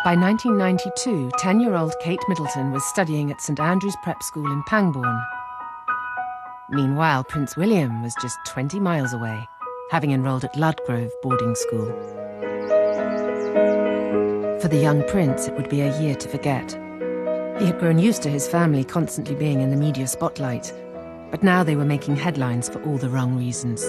By 1992, 10-year-old Kate Middleton was studying at St Andrew's Prep School in Pangbourne. Meanwhile, Prince William was just 20 miles away, having enrolled at Ludgrove boarding school. For the young prince, it would be a year to forget. He had grown used to his family constantly being in the media spotlight, but now they were making headlines for all the wrong reasons.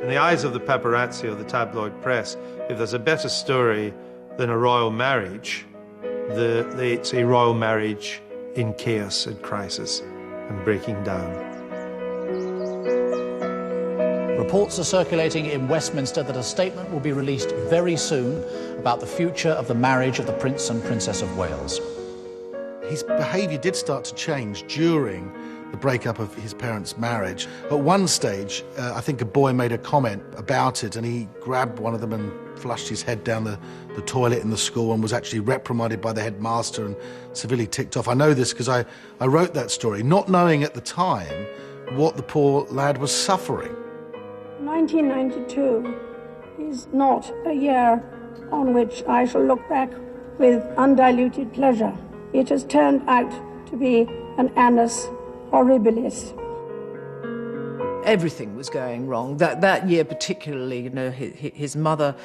In the eyes of the paparazzi or the tabloid press, if there's a better story than a royal marriage, it's a royal marriage in chaos and crisis and breaking down. Reports are circulating in Westminster that a statement will be released very soon about the future of the marriage of the Prince and Princess of Wales. His behaviour did start to change during the breakup of his parents' marriage. At one stage, I think a boy made a comment about it, and he grabbed one of them and flushed his head down the toilet in the school and was actually reprimanded by the headmaster and severely ticked off. I know this because I wrote that story, not knowing at the time what the poor lad was suffering. 1992 is not a year on which I shall look back with undiluted pleasure. It has turned out to be an annus horribilis. Everything was going wrong. That year particularly, you know, his mother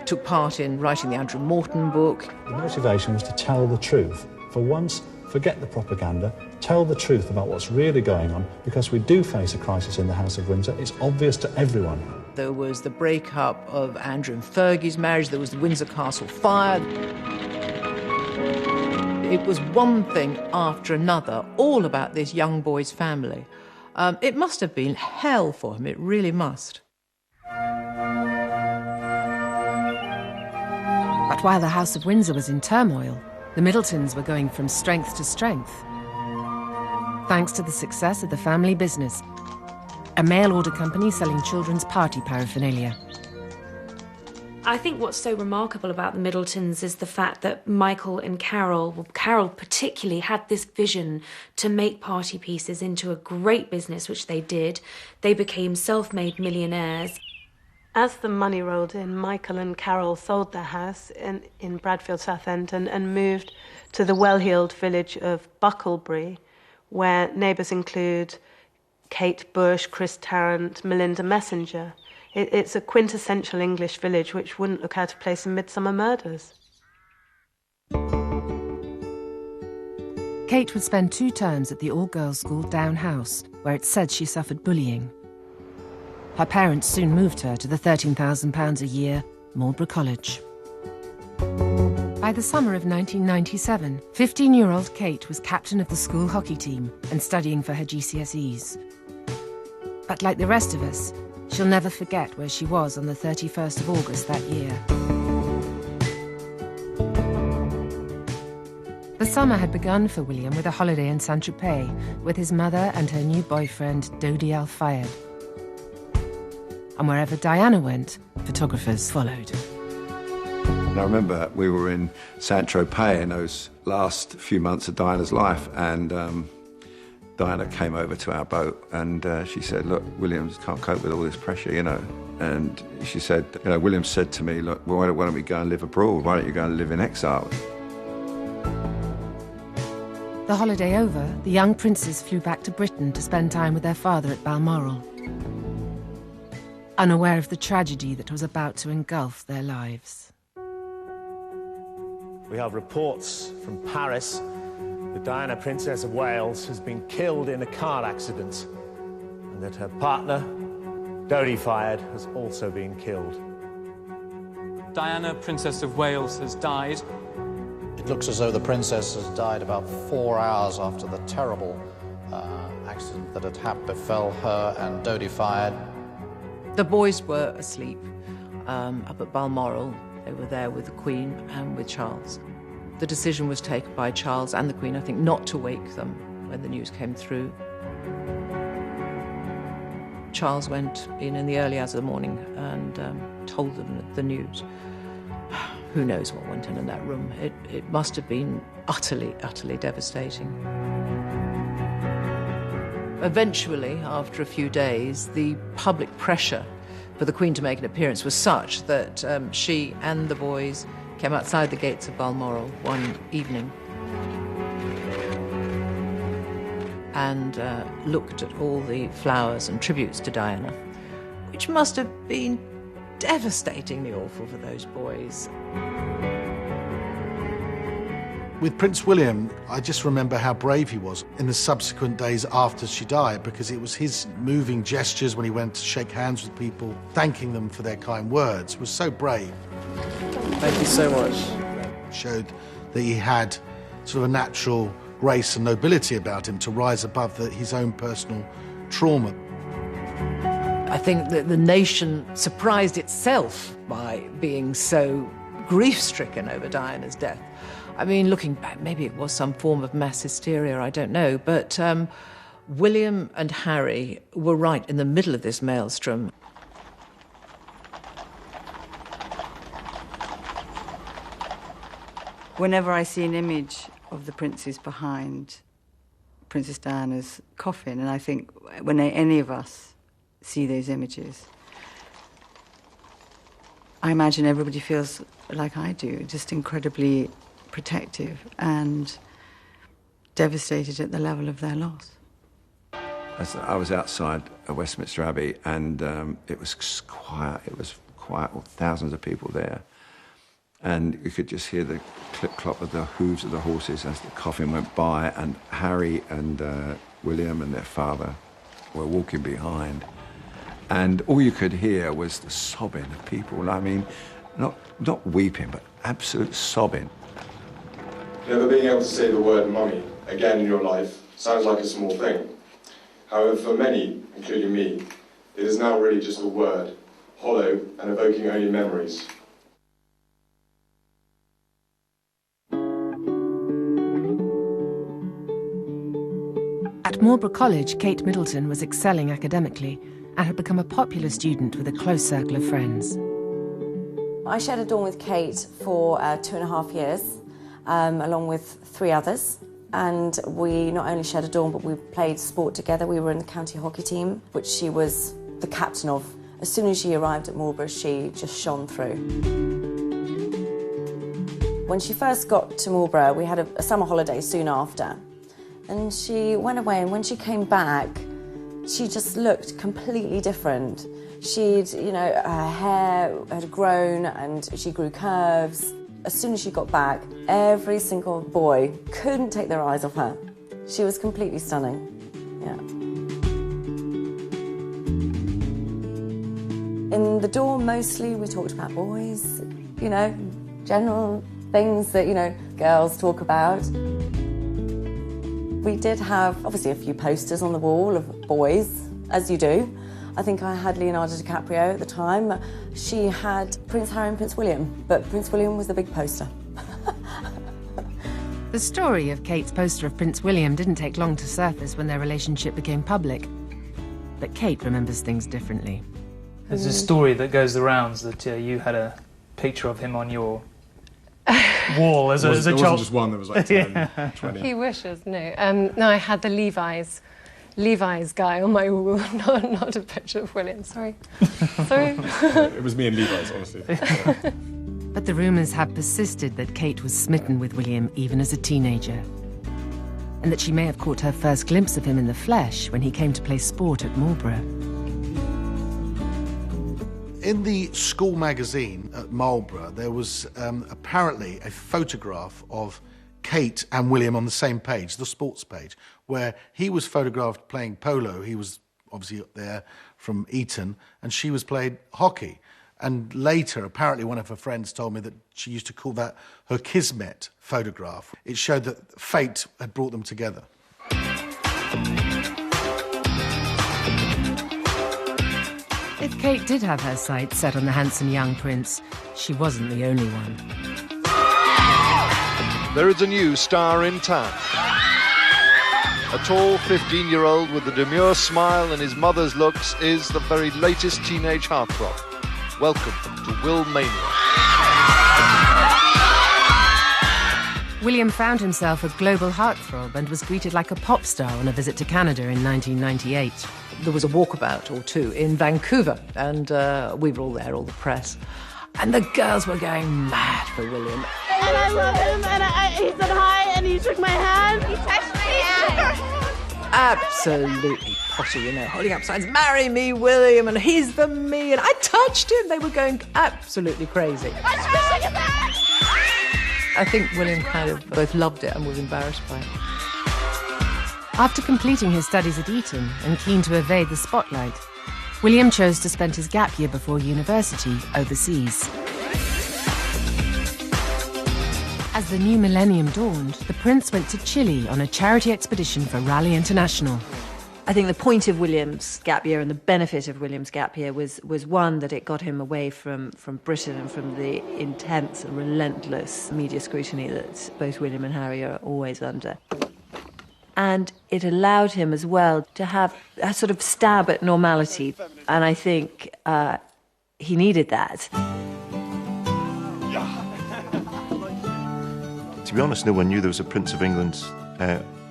took part in writing the Andrew Morton book. The motivation was to tell the truth. For once, forget the propaganda, tell the truth about what's really going on, because we do face a crisis in the House of Windsor. It's obvious to everyone. There was the breakup of Andrew and Fergie's marriage, there was the Windsor Castle fire. It was one thing after another, all about this young boy's family. It must have been hell for him, it really must. But while the House of Windsor was in turmoil, the Middletons were going from strength to strength. Thanks to the success of the family business, a mail-order company selling children's party paraphernalia. I think what's so remarkable about the Middletons is the fact that Michael and Carol, well, Carol particularly, had this vision to make party pieces into a great business, which they did. They became self-made millionaires. As the money rolled in, Michael and Carol sold their house in Bradfield Southend and moved to the well-heeled village of Bucklebury, where neighbours include Kate Bush, Chris Tarrant, Melinda Messenger. It's a quintessential English village which wouldn't look out of place in Midsummer Murders. Kate would spend 2 terms at the all-girls school Down House, where it's said she suffered bullying. Her parents soon moved her to the £13,000 a year Marlborough College. By the summer of 1997, 15-year-old Kate was captain of the school hockey team and studying for her GCSEs. But like the rest of us, she'll never forget where she was on the 31st of August that year. The summer had begun for William with a holiday in Saint-Tropez with his mother and her new boyfriend, Dodi Al-Fayed. And wherever Diana went, photographers followed. I remember we were in Saint-Tropez in those last few months of Diana's life, and Diana came over to our boat and she said, look, William can't cope with all this pressure, you know. And she said, you know, William said to me, look, well, why don't we go and live abroad? Why don't you go and live in exile? The holiday over, the young princes flew back to Britain to spend time with their father at Balmoral, unaware of the tragedy that was about to engulf their lives. We have reports from Paris that Diana, Princess of Wales, has been killed in a car accident, and that her partner, Dodi Fayed, has also been killed. Diana, Princess of Wales, has died. It looks as though the princess has died about 4 hours after the terrible accident that had befell her and Dodi Fayed. The boys were asleep up at Balmoral. They were there with the Queen and with Charles. The decision was taken by Charles and the Queen, I think, not to wake them when the news came through. Charles went in the early hours of the morning and told them the news. Who knows what went on in that room? It must have been utterly, utterly devastating. Eventually, after a few days, the public pressure for the Queen to make an appearance was such that she and the boys came outside the gates of Balmoral one evening and looked at all the flowers and tributes to Diana, which must have been devastatingly awful for those boys. With Prince William, I just remember how brave he was in the subsequent days after she died, because it was his moving gestures when he went to shake hands with people, thanking them for their kind words, was so brave. Thank you so much. Showed that he had sort of a natural grace and nobility about him to rise above his own personal trauma. I think that the nation surprised itself by being so grief-stricken over Diana's death. I mean, looking back, maybe it was some form of mass hysteria, I don't know, but William and Harry were right in the middle of this maelstrom. Whenever I see an image of the princes behind Princess Diana's coffin, and I think when any of us see those images, I imagine everybody feels like I do, just incredibly protective and devastated at the level of their loss. I was outside Westminster Abbey, and it was quiet. It was quiet, thousands of people there. And you could just hear the clip-clop of the hooves of the horses as the coffin went by, and Harry and William and their father were walking behind. And all you could hear was the sobbing of people. I mean, not weeping, but absolute sobbing. Never being able to say the word mummy again in your life sounds like a small thing. However, for many, including me, it is now really just a word, hollow and evoking only memories. At Marlborough College, Kate Middleton was excelling academically and had become a popular student with a close circle of friends. I shared a dorm with Kate for 2.5 years, along with 3 others. And we not only shared a dorm, but we played sport together. We were in the county hockey team, which she was the captain of. As soon as she arrived at Marlborough, she just shone through. When she first got to Marlborough, we had a summer holiday soon after. And she went away, and when she came back, she just looked completely different. She'd, her hair had grown and she grew curves. As soon as she got back, every single boy couldn't take their eyes off her. She was completely stunning, yeah. In the dorm, mostly, we talked about boys, general things that, girls talk about. We did have, obviously, a few posters on the wall of boys, as you do. I think I had Leonardo DiCaprio at the time. She had Prince Harry and Prince William, but Prince William was the big poster. The story of Kate's poster of Prince William didn't take long to surface when their relationship became public. But Kate remembers things differently. There's a story that goes the rounds that you had a picture of him on your wall as a child. There wasn't just one, there was like 10, 20. He wishes, no. No, I had the Levi's guy on my wall, not a picture of William, sorry. It was me and Levi's, honestly. Yeah. But the rumours have persisted that Kate was smitten with William even as a teenager, and that she may have caught her first glimpse of him in the flesh when he came to play sport at Marlborough. In the school magazine at Marlborough, there was apparently a photograph of Kate and William on the same page, the sports page, where he was photographed playing polo. He was obviously up there from Eton, and she was playing hockey. And later, apparently one of her friends told me that she used to call that her kismet photograph. It showed that fate had brought them together. If Kate did have her sights set on the handsome young prince, she wasn't the only one. There is a new star in town. A tall 15-year-old with a demure smile and his mother's looks is the very latest teenage heartthrob. Welcome to Will Mania. William found himself a global heartthrob and was greeted like a pop star on a visit to Canada in 1998. There was a walkabout or two in Vancouver, and we were all there, all the press. And the girls were going mad for William. And I love him, and he said hi, and he shook my hand. He touched my hand. Absolutely potty, you know, holding up signs, marry me, William, and he's the me, and I touched him. They were going absolutely crazy. I think William kind of both loved it and was embarrassed by it. After completing his studies at Eton and keen to evade the spotlight, William chose to spend his gap year before university overseas. As the new millennium dawned, the prince went to Chile on a charity expedition for Rally International. I think the point of William's gap year and the benefit of William's gap year was one, that it got him away from Britain and from the intense and relentless media scrutiny that both William and Harry are always under. And it allowed him as well to have a sort of stab at normality. And I think he needed that. To be honest, no one knew there was a Prince of England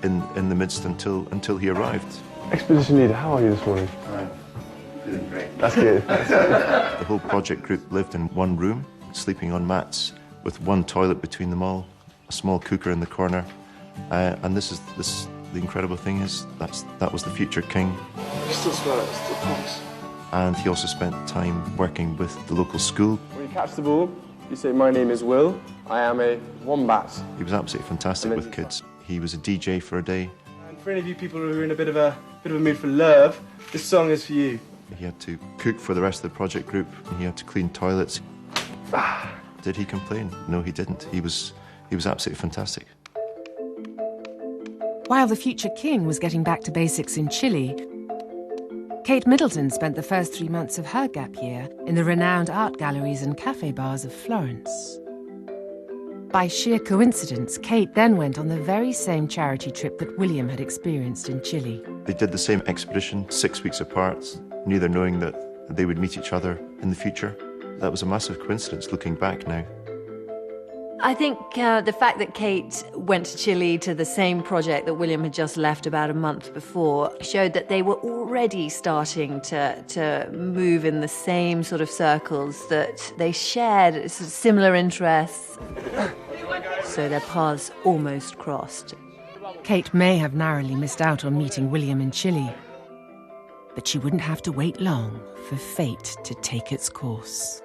in the midst until he arrived. Expedition leader, how are you this morning? Feeling great. That's good. The whole project group lived in one room, sleeping on mats, with one toilet between them all, a small cooker in the corner, and the incredible thing is that was the future king. Still swear, still promise. And he also spent time working with the local school. When you catch the ball, you say, "My name is Will. I am a wombat." He was absolutely fantastic with kids. He was a DJ for a day. And for any of you people who are in a bit of a mood for love, this song is for you. He had to cook for the rest of the project group, and he had to clean toilets. Did he complain? No, he didn't. He was absolutely fantastic. While the future king was getting back to basics in Chile, Kate Middleton spent the first 3 months of her gap year in the renowned art galleries and cafe bars of Florence. By sheer coincidence, Kate then went on the very same charity trip that William had experienced in Chile. They did the same expedition 6 weeks apart, neither knowing that they would meet each other in the future. That was a massive coincidence looking back now. I think the fact that Kate went to Chile to the same project that William had just left about a month before showed that they were already starting to move in the same sort of circles, that they shared similar interests. So their paths almost crossed. Kate may have narrowly missed out on meeting William in Chile, but she wouldn't have to wait long for fate to take its course.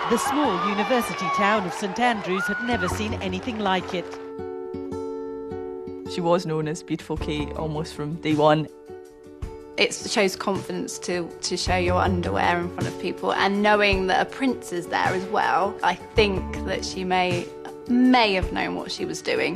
The small university town of St Andrews had never seen anything like it. She was known as Beautiful Kate almost from day one. It shows confidence to show your underwear in front of people, and knowing that a prince is there as well, I think that she may have known what she was doing.